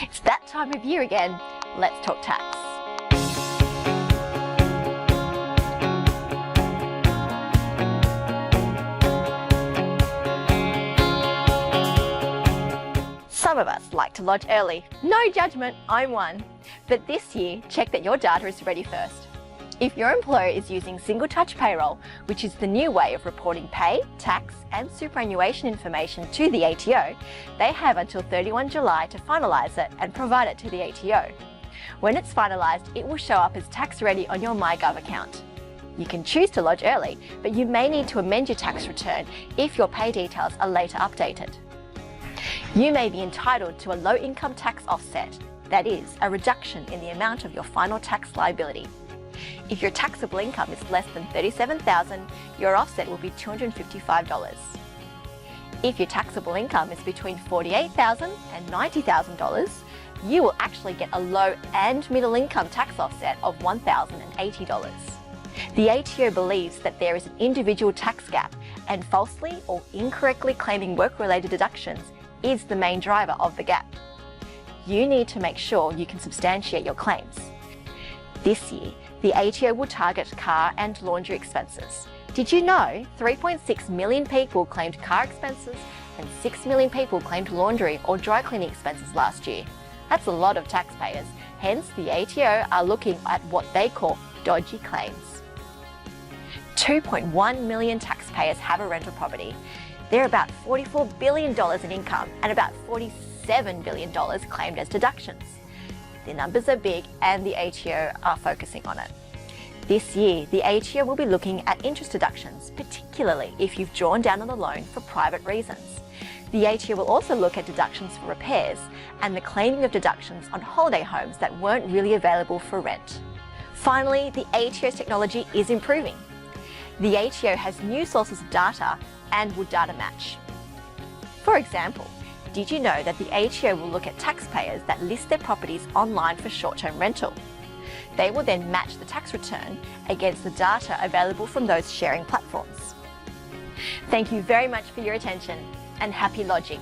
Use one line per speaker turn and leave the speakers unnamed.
It's that time of year again. Let's talk tax. Some of us like to lodge early. No judgment, I'm one. But this year, check that your data is ready first. If your employer is using single touch payroll, which is the new way of reporting pay, tax and superannuation information to the ATO, they have until 31 July to finalise it and provide it to the ATO. When it's finalised, it will show up as tax ready on your MyGov account. You can choose to lodge early, but you may need to amend your tax return if your pay details are later updated. You may be entitled to a low income tax offset, that is, a reduction in the amount of your final tax liability. If your taxable income is less than $37,000, your offset will be $255. If your taxable income is between $48,000 and $90,000, you will actually get a low and middle income tax offset of $1,080. The ATO believes that there is an individual tax gap, and falsely or incorrectly claiming work-related deductions is the main driver of the gap. You need to make sure you can substantiate your claims. This year, the ATO will target car and laundry expenses. Did you know 3.6 million people claimed car expenses and 6 million people claimed laundry or dry cleaning expenses last year? That's a lot of taxpayers. Hence, the ATO are looking at what they call dodgy claims. 2.1 million taxpayers have a rental property. There are about $44 billion in income and about $47 billion claimed as deductions. The numbers are big and the ATO are focusing on it. This year, the ATO will be looking at interest deductions, particularly if you've drawn down on the loan for private reasons. The ATO will also look at deductions for repairs and the claiming of deductions on holiday homes that weren't really available for rent. Finally, the ATO's technology is improving. The ATO has new sources of data and will data match. For example, did you know that the ATO will look at taxpayers that list their properties online for short-term rental? They will then match the tax return against the data available from those sharing platforms. Thank you very much for your attention and happy lodging.